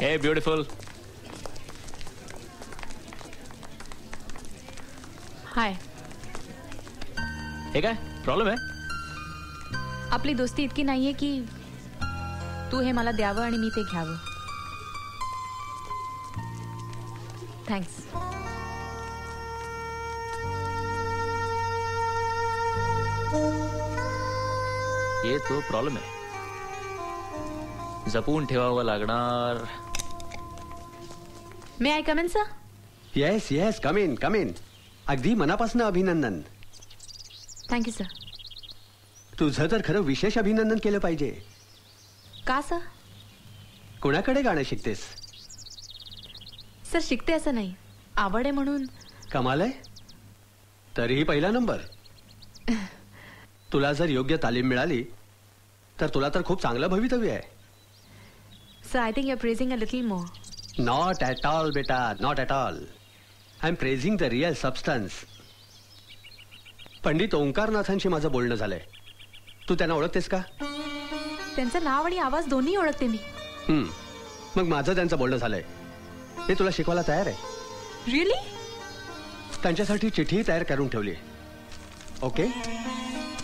हे ब्युटिफुल. हाय. हे काय प्रॉब्लेम आहे? आपली दोस्ती इतकी नाहीये की तू हे मला द्यावं आणि मी ते घ्यावं. थँक्स. ये तो प्रॉब्लेम आहे. जपून ठेवावं लागणार. May I come in sir? Yes yes, come in come in. अगदी मनापासून अभिनंदन. Thank you sir. तुझं तर खरं विशेष अभिनंदन केलं पाहिजे. का सर? कोणाकडे गाणं शिकतेस? सर शिकते असं नाही, आवड आहे म्हणून. कमाल आहे. तरीही पहिला नंबर. तुला जर योग्य तालीम मिळाली तर तुला तर खूप चांगलं भवितव्य आहे. Sir I think you are praising a little more. Not at all बेटा, not at all. I am praising the real substance. Pandit ओंकारनाथांशी माझं बोलणं झालंय. तू त्यांना ओळखतेस का? त्यांचं नाव आणि आवाज दोन्ही ओळखते मी. मग माझं त्यांचं बोलणं झालंय. ते तुला शिकवायला तयार आहे. रिअली? त्यांच्यासाठी चिठ्ठी तयार करून ठेवली. ओके,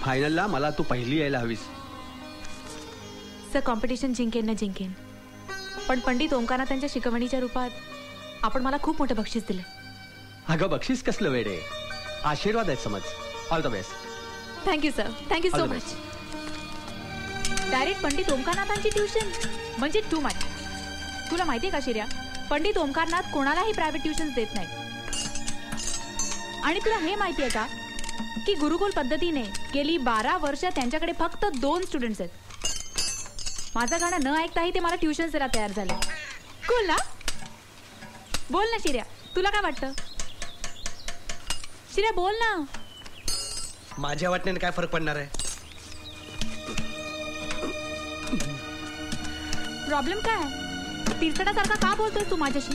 फायनलला मला तू पहिली यायला हवीस. सर कॉम्पिटिशन जिंकेन ना जिंकेन, पण पंडित ओंकारनाथांच्या शिकवणीच्या रूपात आपण मला खूप मोठं बक्षीस दिलं. अगं बक्षीस कसलं वेडे, आशीर्वाद आहेत समज. All the best. Thank you sir, thank you so All the much. Direct Pandit ओंकारनाथांची ट्युशन म्हणजे टू मच. तुला माहितीये का शिर्या, पंडित ओंकारनाथ कोणालाही प्रायव्हेट ट्युशन देत नाहीत. आणि तुला हे माहितीये का की गुरुकुल पद्धतीने गेली 12 वर्ष त्यांच्याकडे फक्त 2 स्टुडंट्स आहेत. माझं गाणं न ऐकताही ते मला ट्युशन द्यायला तयार झाले. कूल ना? बोल ना शिर्या, तुला काय वाटतं? शिर्या बोल ना. माझ्या वाटण्याने काय फरक पडणार आहे? प्रॉब्लेम काय? तिरसटासारखा का बोलतोय तू माझ्याशी?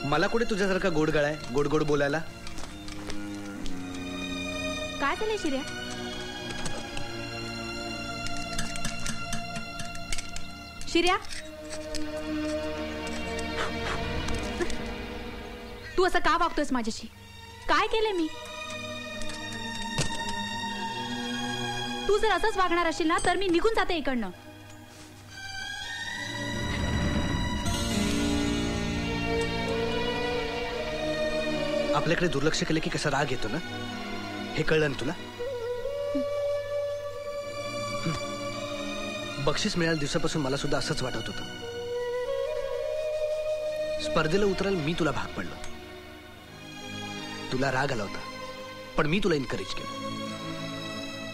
मला कुठे तुझ्यासारखा गोड गळा आहे गोड गोड बोलायला? काय झालंय शिर्या? शिर्या, तू असं का वागतोयस माझ्याशी? काय केलंय मी? तू जर असंच वागणार असेल ना तर मी निघून जाते इकडनं. आपल्याकडे दुर्लक्ष केलं की कसा राग येतो ना, हे कळलं ना तुला? बक्षीस मिळाल्या दिवसापासून मला सुद्धा असंच वाटत होतं. स्पर्धेला उतरायला मी तुला भाग पडलो. तुला राग आला होता, पण मी तुला एनकरेज केलं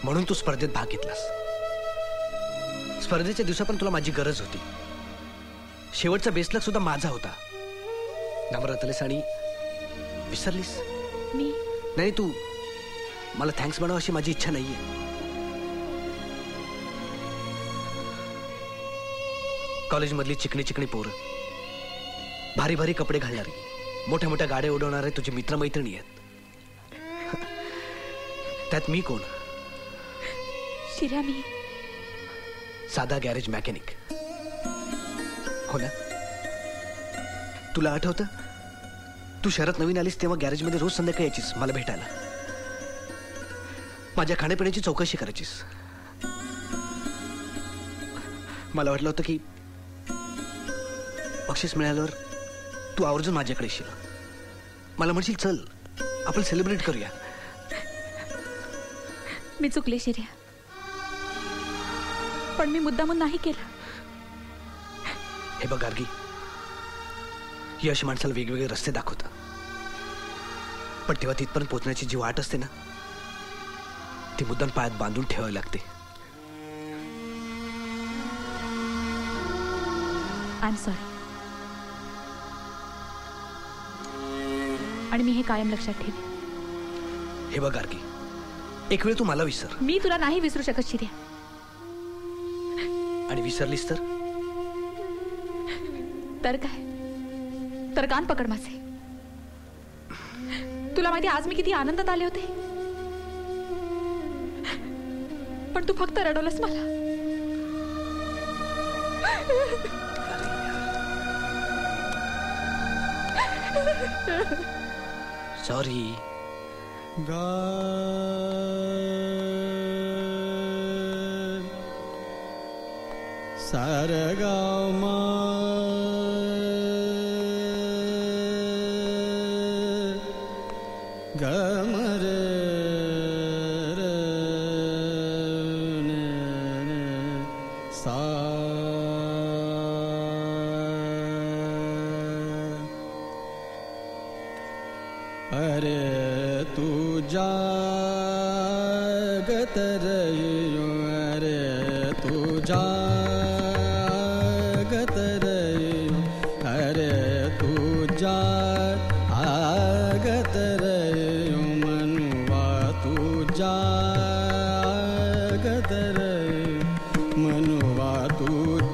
म्हणून तू स्पर्धेत भाग घेतलास. स्पर्धेच्या दिवसापर्यंत तुला माझी गरज होती. शेवटचा बेसलक सुद्धा माझा होता. नम्रतेस आणि विसरलीस? मी नाही, तू मला थँक्स म्हणावं अशी माझी इच्छा नाहीये. कॉलेजमधली चिकणी चिकणी पोरं, भारी भारी कपडे घालणारी, मोठ्या मोठ्या गाड्या उडवणारे तुझे मित्रमैत्रिणी आहेत. त्यात मी कोण? शिर्या, मी साधा गॅरेज मॅकॅनिक. हो ना? तुला आठवतं तू शहरात नवीन आलीस तेव्हा गॅरेजमध्ये रोज संध्याकाळी यायचीस मला भेटायला. माझ्या खाण्यापिण्याची चौकशी करायचीस. मला वाटलं होतं की बक्षीस मिळाल्यावर तू आवर्जून माझ्याकडे येशील. मला म्हणशील चल आपण सेलिब्रेट करूया. मी चुकले शिर्या, पण मी मुद्दामून नाही केलं. हे बघ गार्गी, यश माणसाला वेगवेगळे रस्ते दाखवतं, पण तेव्हा तिथपर्यंत पोहोचण्याची जी वाट असते ना ती मुद्दाम पायात बांधून ठेवावी लागते. I am sorry. आणि मी हे कायम लक्षात ठेवे. हे बघ गार्गी, एक वेळ तू मला विसर. मी तुला नाही विसरू शकत शिर्या. आणि विसरलीस तर काय? तर कान पकड माझे. तुला माहिती आज मी किती आनंदात आले होते, पण तू फक्त रडवलंस मला. सॉरी. सारगामा गमर सा अरे तू जागत रहियो अरे तू जागत रहियो अरे तू जागत रहियो मनुआ तू जागत रहियो मनुआ तू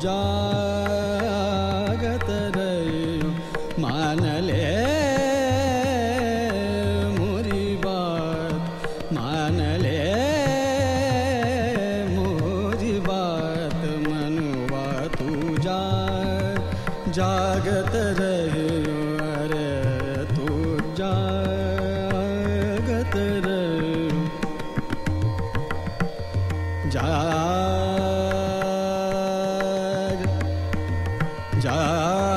जागत रहियो मान ले जागत रहियो अरे तू जागत रहियो जाग जाग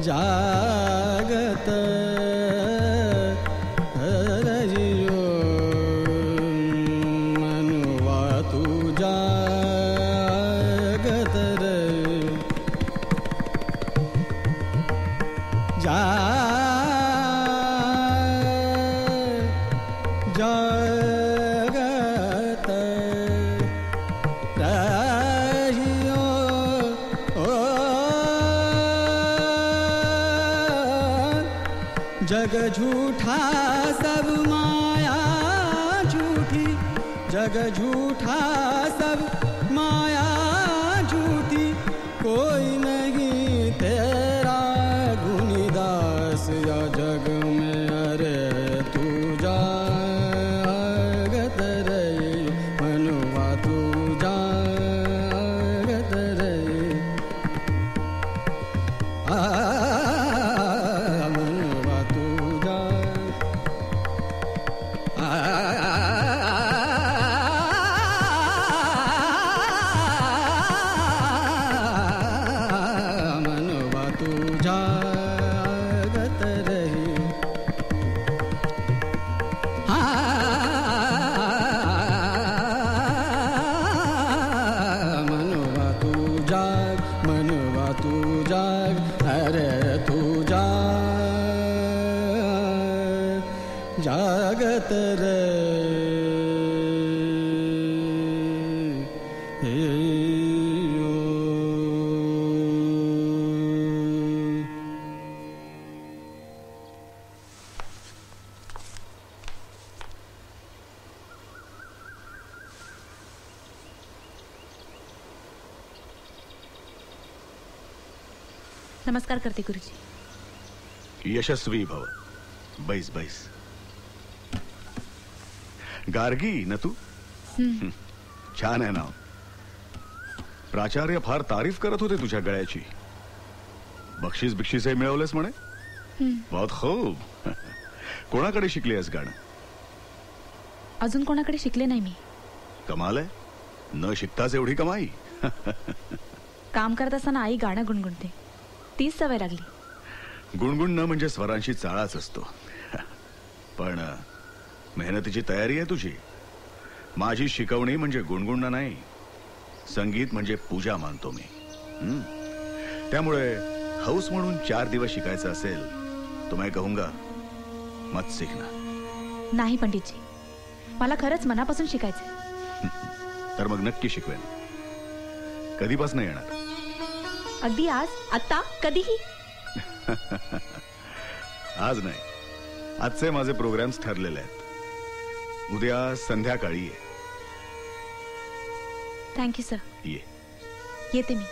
जागत रहियो मनुआ तू जागत रहियो जागत रहियो ओ जग झूठा सब माया झूठी जग झूठा सब माया झूठी कोई नहीं तेरा गुनीदास या जग में अरे तू जागत रही मनुआ तू जागत रही मनुआ तू मनुआ तू जागत रही मनुआ तू जाग अरे तू जागत नमस्कार करते गुरुजी. यशस्वी भव. बैस बैस. गार्गी न तू छान आहे नाव. प्राचार्य फार तारीफ करत होते तुझ्या गळ्याची. बक्षीस बिक्षीसही मिळवलेस म्हणे. बहुत खूब. कोणाकडे शिकली आहेस गाणं? अजून कोणाकडे शिकले नाही मी. कमाल आहे. न शिकताच एवढी कमाई. काम करत असताना आई गाणं गुणगुणते. तीच सवय लागली. गुणगुणणं म्हणजे स्वरांशी चाळाच असतो. पण मेहनतीची तयारी आहे तुझी. माझी शिकवणी म्हणजे गुणगुणणं नाही, संगीत म्हणजे पूजा मानतो मी. त्यामुळे हौस म्हणून 4 दिवस शिकायचं असेल तो मैं कहूंगा मत सीखना. नाही पंडितजी, मला खरंच मनापासून शिकायचंय. तर मग नक्की शिकवेन. कधीपासून येणार? अगदी आज, आता, कधीही. आज नाही, आजचे माझे प्रोग्राम्स ठरलेले आहेत. उद्या संध्याकाळी ये. Thank you sir. ये. येते मी.